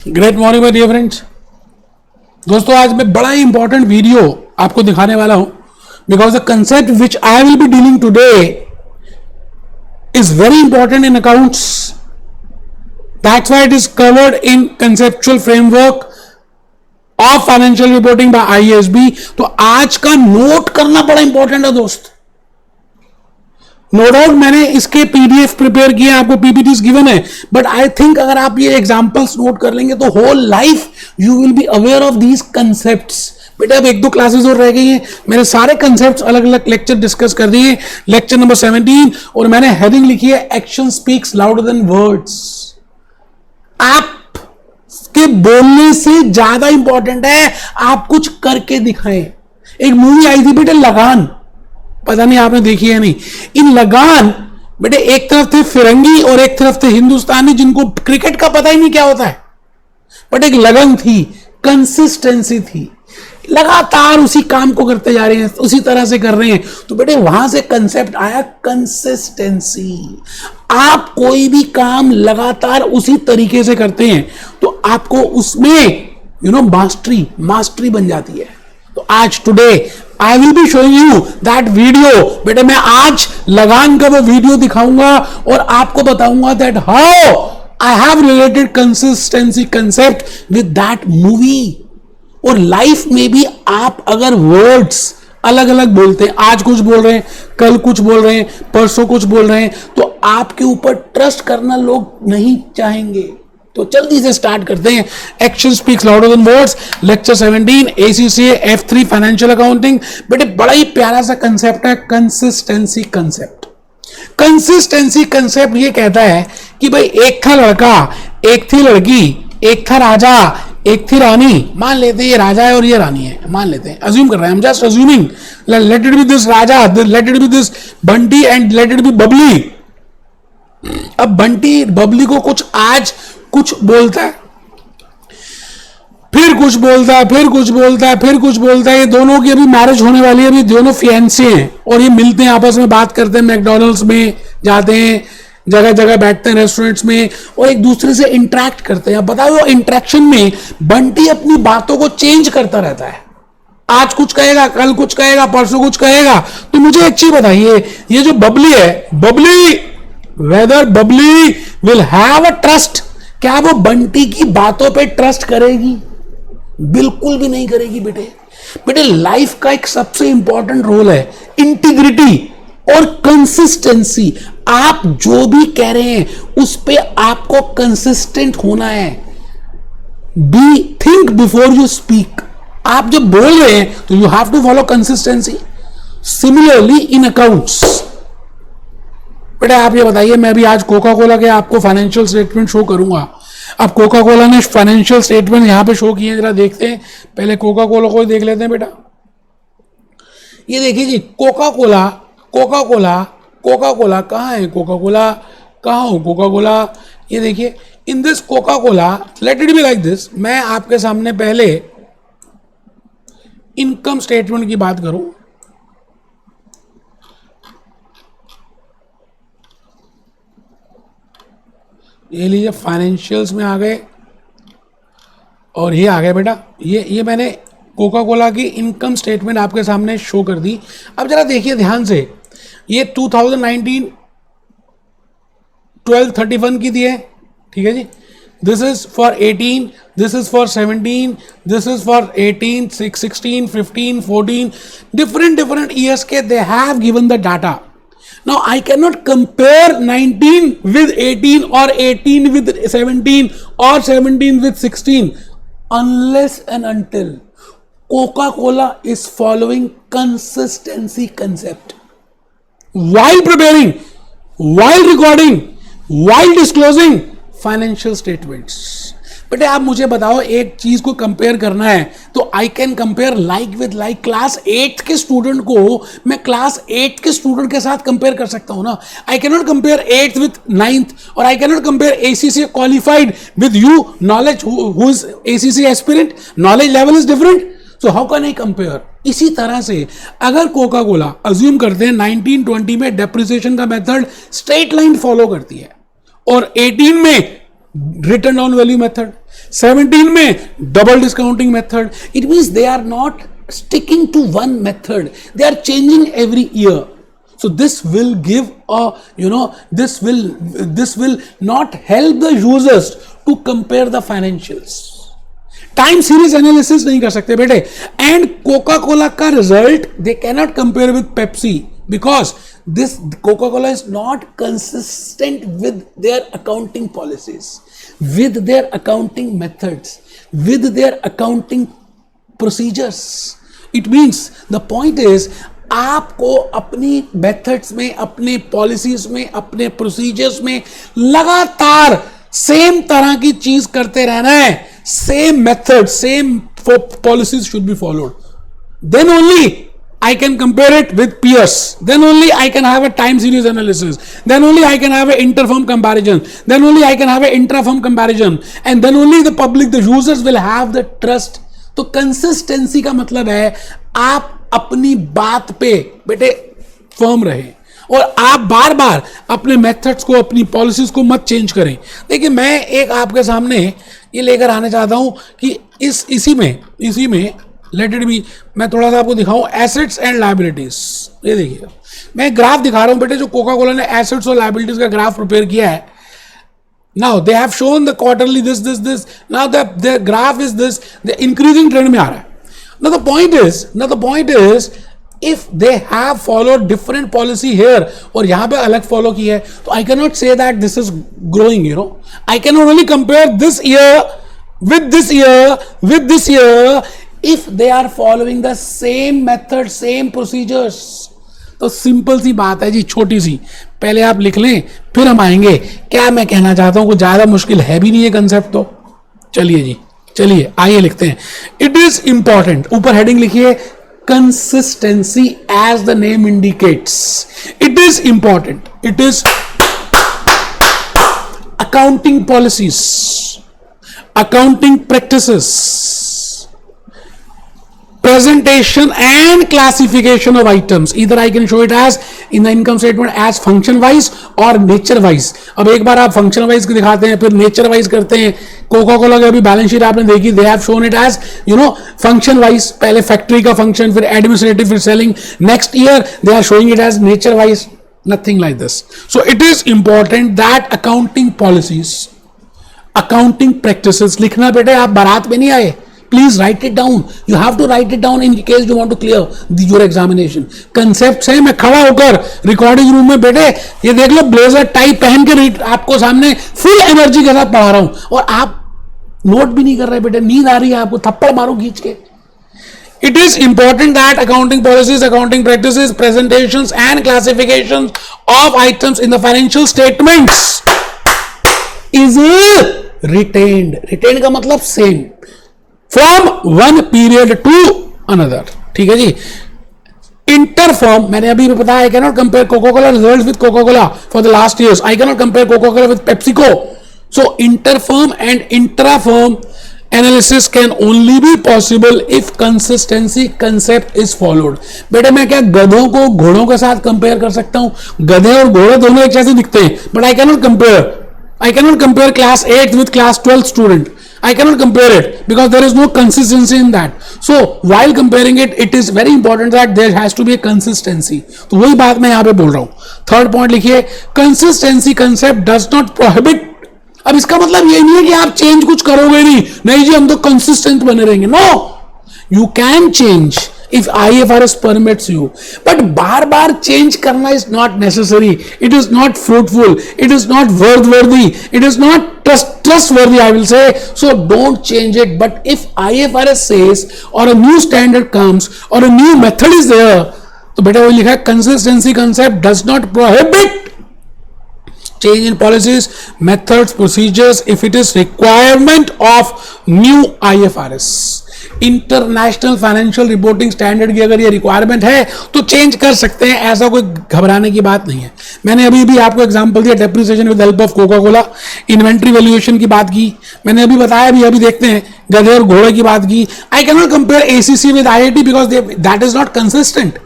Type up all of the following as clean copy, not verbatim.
Great morning my dear friends. दोस्तों आज मैं बड़ा ही इंपॉर्टेंट वीडियो आपको दिखाने वाला हूं because the concept which I will be dealing today is very important in accounts. That's why it is covered in conceptual framework of financial reporting by IASB. तो आज का नोट करना बड़ा इंपॉर्टेंट है दोस्त। नो डाउट मैंने इसके PDF prepare किए, आपको पीपीटीज गिवन है, बट आई थिंक अगर आप ये एग्जांपल्स नोट कर लेंगे तो whole life you will be aware of these concepts. बेटा अब एक दो क्लासेस और रह गई हैं, मैंने सारे कंसेप्ट्स अलग अलग लेक्चर डिस्कस कर दिए, लेक्चर नंबर 17, और मैंने हेडिंग लिखी है action speaks louder than words. आप के बोलने से ज्यादा इंपॉर्टेंट है आप कुछ करके दिखाएं। एक मूवी आई थी बेटे लगान, पता नहीं आपने देखी है नहीं। इन लगान बेटे एक तरफ थे फिरंगी और एक तरफ थे हिंदुस्तानी जिनको क्रिकेट का पता ही नहीं क्या होता है, बट एक लगन थी, कंसिस्टेंसी थी, लगातार उसी काम को करते जा रहे हैं, उसी तरह से कर रहे हैं। तो बेटे वहां से कंसेप्ट आया कंसिस्टेंसी। आप कोई भी काम लगातार उसी तरीके से करते हैं तो आपको उसमें मास्टरी बन जाती है। तो आज today I will be showing you that video. बेटे मैं आज लगान का वो वीडियो दिखाऊंगा और आपको बताऊंगा that how I have related consistency concept with that movie. और लाइफ में भी आप अगर वर्ड्स अलग अलग बोलते हैं, आज कुछ बोल रहे हैं, कल कुछ बोल रहे हैं, परसों कुछ बोल रहे हैं, तो आपके ऊपर ट्रस्ट करना लोग नहीं चाहेंगे। तो जल्दी से स्टार्ट करते हैं। Action speaks louder than words, lecture 17, ACCA F3 financial accounting. बेटे बड़ा ही प्यारा सा कंसेप्ट है कंसिस्टेंसी कंसेप्ट। कंसिस्टेंसी कंसेप्ट ये कहता है कि भाई एक था लड़का, एक थी लड़की, एक था राजा, एक थी रानी। मान लेते हैं ये राजा है और ये रानी है, मान लेते हैं, अज्यूम कर रहे हैं, हम just assuming, let it be this Raja, let it be this Bunty and let it be Babli. अब बंटी बबली को कुछ बोलता है, फिर कुछ बोलता है, फिर कुछ बोलता है, फिर कुछ बोलता है। ये दोनों की अभी मैरिज होने वाली है, अभी दोनों फियांसे हैं और ये मिलते हैं, आपस में बात करते हैं, मैकडॉनल्ड्स में जाते हैं, जगह जगह बैठते हैं, रेस्टोरेंट्स में, और एक दूसरे से इंटरेक्ट करते हैं। बताओ वो इंटरेक्शन में बंटी अपनी बातों को चेंज करता रहता है, आज कुछ कहेगा, कल कुछ कहेगा, परसों कुछ कहेगा। तो मुझे एक चीज बताइए, ये जो बबली है, Babli whether Babli will have a trust, क्या वो बंटी की बातों पे ट्रस्ट करेगी? बिल्कुल भी नहीं करेगी बेटे लाइफ का एक सबसे इंपॉर्टेंट रोल है इंटीग्रिटी और कंसिस्टेंसी। आप जो भी कह रहे हैं उस पे आपको कंसिस्टेंट होना है। Be think before you speak. आप जब बोल रहे हैं तो you have to follow consistency. Similarly in accounts. बेटा आप ये बताइए, मैं भी आज कोका कोला के आपको फाइनेंशियल स्टेटमेंट शो करूंगा। अब कोका कोला ने फाइनेंशियल स्टेटमेंट यहां पे शो किए, जरा देखते हैं। पहले कोका कोला को देख लेते हैं बेटा। ये देखिए जी, Coca Cola Coca Cola Coca Cola कहां है? कोका कोला कहां हो? कोका कोला ये देखिए, in this Coca Cola, let it be like this. मैं आपके सामने पहले इनकम स्टेटमेंट की बात करूं, ये लीजिए फाइनेंशियल्स में आ गए और ये आ गए बेटा। ये मैंने कोका कोला की इनकम स्टेटमेंट आपके सामने शो कर दी। अब जरा देखिए ध्यान से, ये 2019 12/31 की दी है, ठीक है जी। This is for 18, this is for 17, this is for 18, 16, 15, 14, different years के they have given the data. Now I cannot compare 19 with 18 or 18 with 17 or 17 with 16 unless and until Coca-Cola is following consistency concept while preparing, while recording, while disclosing financial statements. बेटे आप मुझे बताओ, एक चीज को compare करना है तो I can compare like with like. Class 8 के स्टूडेंट को मैं क्लास 8 के स्टूडेंट के साथ कंपेयर कर सकता हूं ना। I can not compare 8th with 9th, और I can not compare ACCA qualified with you knowledge who is ACCA aspirant. Knowledge level is different, so how can I compare? इसी तरह से अगर कोका कोला अज्यूम करते हैं 1920 में depreciation का method straight line follow करती है और 18 में रिटर्न ऑन वैल्यू मेथड, 17 में double discounting method. It means they are not sticking to one method, they are changing every year. So this will give a, this will not help the users to compare the financials. Time series analysis नहीं कर सकते बेटे. And Coca Cola का result they cannot compare with Pepsi because this Coca-Cola is not consistent with their accounting policies, with their accounting methods, with their accounting procedures. It means the point is आपको अपनी methods में, अपने policies में, अपने procedures में लगातार same तरह की चीज करते रहना है. Same method, same policies should be followed. Then only I can compare it with peers. Then only I can have a time series analysis. Then only I can have an interfirm comparison. Then only I can have an intrafirm comparison. And then only the public, the users will have the trust. तो consistency का मतलब है आप अपनी बात पे बेटे firm रहे और आप बार बार अपने मेथड्स को, अपनी पॉलिसीज को मत चेंज करें. देखिए मैं एक आपके सामने ये लेकर आने चाहता हूं कि इसी में लेट इट बी, मैं थोड़ा सा आपको दिखाऊं एसेट्स एंड लायबिलिटीज. ये देखिए मैं ग्राफ दिखा रहा हूं बेटे, जो कोका कोला ने एसेट्स और लायबिलिटीज का ग्राफ प्रिपेयर किया है. Now they have shown the quarterly this. Now the graph is this, the increasing trend में आ रहा है. Now the point is if they have followed different policy here और यहां पे अलग फॉलो की है, तो I cannot say that this is growing, I cannot only compare this year with this year with this year if they are following the same method, same procedures. तो simple सी बात है जी, छोटी सी, पहले आप लिख लें फिर हम आएंगे. क्या मैं कहना चाहता हूं, कुछ ज्यादा मुश्किल है भी नहीं है कंसेप्ट. तो चलिए आइए लिखते हैं. इट इज इंपॉर्टेंट, ऊपर हेडिंग लिखिए consistency as the name indicates. It is important. It is accounting policies, accounting practices, presentation and classification of items. Either I can show it as in the income statement as function wise or nature wise. अब एक बार आप function wise के दिखाते हैं, फिर nature wise करते हैं. Coca Cola की अभी बैलेंस शीट आपने देखी, they have shown it as function wise. पहले फैक्ट्री का फंक्शन, फिर एडमिनिस्ट्रेटिव, फिर selling. Next year they are showing it as nature wise. Nothing like this. So it is important that accounting policies, accounting practices लिखना बेटे. आप बारात में नहीं आए. Please write it down. You have to write it down in case you want to clear your examination. Concepts है. मैं खड़ा होकर रिकॉर्डिंग रूम में बेटे ये देख लो, ब्लेजर टाई पहन के आपको सामने फुल एनर्जी के साथ पढ़ा रहा हूं और आप नोट भी नहीं कर रहे बेटे. नींद आ रही है आपको, थप्पड़ मारो खींच के. It is important that accounting policies, accounting practices, presentations and classifications of items in the financial statements is retained. Retained का मतलब same from one period to another. ठीक है जी. Interfirm, मैंने अभी भी बताया, I cannot compare Coca-Cola results with Coca-Cola for the last years. I cannot compare Coca-Cola with PepsiCo. So interfirm and intrafirm analysis can only be possible if consistency concept is followed. बेटे मैं क्या गधों को घोड़ों के साथ compare कर सकता हूं? गधे और घोड़े दोनों एक जैसे दिखते हैं, but I cannot compare class 8 with class 12 student. I cannot compare it because there is no consistency in that. So while comparing it, it is very important that there has to be a consistency. तो वही बात मैं यहां पे बोल रहा हूं. Third point लिखिए, consistency concept does not prohibit. अब इसका मतलब ये नहीं है कि आप चेंज कुछ करोगे नहीं जी, हम तो कंसिस्टेंट बने रहेंगे. No, you can change if IFRS permits you, but बार बार चेंज करना is not necessary. It is not fruitful. It is not worthy. It is not trustworthy, I will say. So don't change it. But if IFRS says or a new standard comes or a new method is there, तो बेटा वो लिखा है consistency concept does not prohibit change in policies, methods, procedures if it is requirement of new IFRS. International financial reporting standard की अगर ये requirement है तो चेंज कर सकते हैं, ऐसा कोई घबराने की बात नहीं है. मैंने अभी भी आपको एग्जांपल दिया, depreciation with help of Coca Cola. Inventory valuation की बात की मैंने अभी बताया भी, अभी देखते हैं गधे और घोड़े की बात की. I can not compare ACC with IIT because that is not consistent.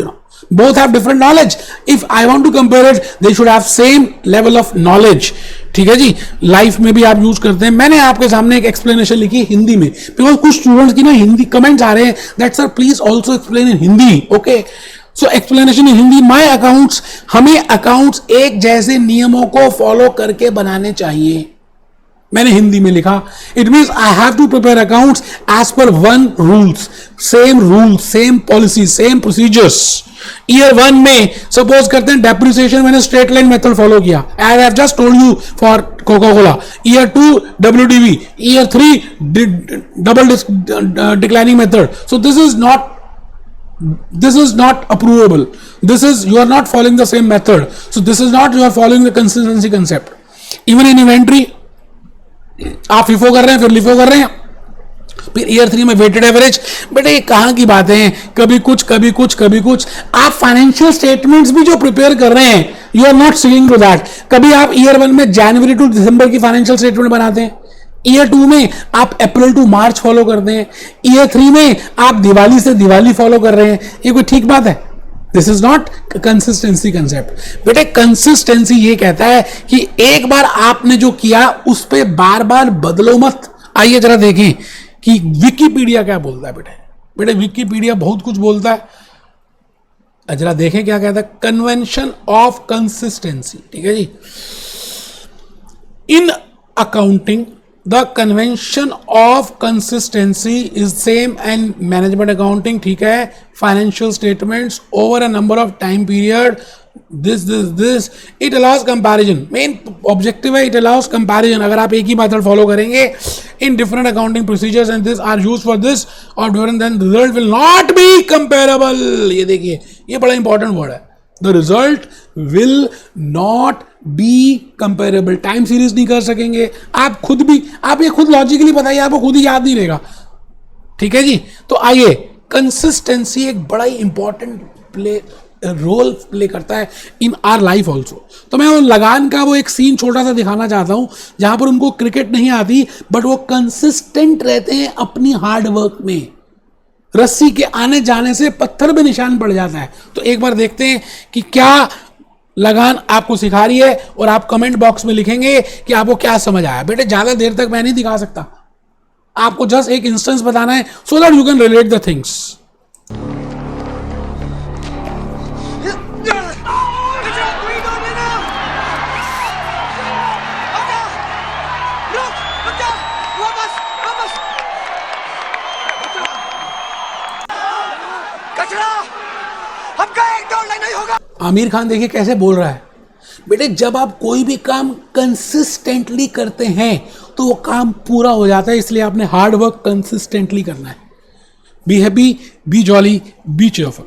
both have different knowledge. If I want to compare it, they should have same level of knowledge. ठीक है जी, लाइफ में भी आप यूज करते हैं. मैंने आपके सामने एक एक्सप्लेनेशन लिखी हिंदी में, बिकॉज कुछ स्टूडेंट्स की ना हिंदी कमेंट्स आ रहे हैं that sir please also explain in Hindi. Okay, so explanation in Hindi. My accounts, हमें अकाउंट्स एक जैसे नियमों को फॉलो करके बनाने चाहिए. मैंने हिंदी में लिखा, it means I have to prepare accounts as per one rules, same policy, same procedures. Year 1 में सपोज करते हैं डेप्रिसिएशन मैंने स्ट्रेट लाइन मेथड फॉलो किया, as I have just told you for Coca Cola. Year 2 WDV, year 3 double declining method. So this is not approvable. You are not following the same method. So this is not, you are following the consistency concept. Even in inventory, आप FIFO कर रहे हैं, फिर LIFO कर रहे हैं, फिर year 3 में वेटेड एवरेज. बेटे ये कहां की बातें हैं, कभी कुछ. आप फाइनेंशियल स्टेटमेंट्स भी जो प्रिपेयर कर रहे हैं, you are not sticking to that. कभी आप ईयर 1 में जनवरी टू दिसंबर की फाइनेंशियल स्टेटमेंट बनाते हैं, ईयर 2 में आप अप्रैल टू मार्च फॉलो करते हैं, ईयर 3 में आप दिवाली से दिवाली फॉलो कर रहे हैं. ये कोई ठीक बात है? This is not consistency concept. बेटे कंसिस्टेंसी ये कहता है कि एक बार आपने जो किया उस पर बार बार बदलो मत. आइए जरा देखें कि विकिपीडिया क्या बोलता है. बेटे विकिपीडिया बहुत कुछ बोलता है, जरा देखें क्या कहता है. Convention of consistency. ठीक है जी. In accounting the convention of consistency is same and management accounting. ठीक है, financial statements over a number of time period, this it allows comparison. main objective है, it allows comparison. अगर आप एक ही method follow करेंगे in different accounting procedures and this are used for this or different, then the result will not be comparable. ये देखिए, ये बड़ा important word है. The result will not be comparable. Time series नहीं कर सकेंगे आप खुद भी. आप ये खुद लॉजिकली बताइए, आपको खुद ही याद नहीं रहेगा. ठीक है जी. तो आइए, कंसिस्टेंसी एक बड़ा ही इंपॉर्टेंट रोल प्ले करता है इन आर लाइफ ऑल्सो. तो मैं वो लगान का वो एक सीन छोटा सा दिखाना चाहता हूं जहां पर उनको क्रिकेट नहीं आती बट वो कंसिस्टेंट रहते हैं अपनी हार्ड वर्क में. रस्सी के आने जाने से पत्थर पे निशान पड़ जाता है. तो एक बार देखते हैं कि क्या लगान आपको सिखा रही है और आप कमेंट बॉक्स में लिखेंगे कि आपको क्या समझ आया. बेटे ज्यादा देर तक मैं नहीं दिखा सकता, आपको जस्ट एक इंस्टेंस बताना है so that you can relate the things. Aamir Khan देखिए कैसे बोल रहा है. बेटे जब आप कोई भी काम कंसिस्टेंटली करते हैं तो वो काम पूरा हो जाता है. इसलिए आपने हार्ड वर्क कंसिस्टेंटली करना है. Be happy, B jolly, B cheerful.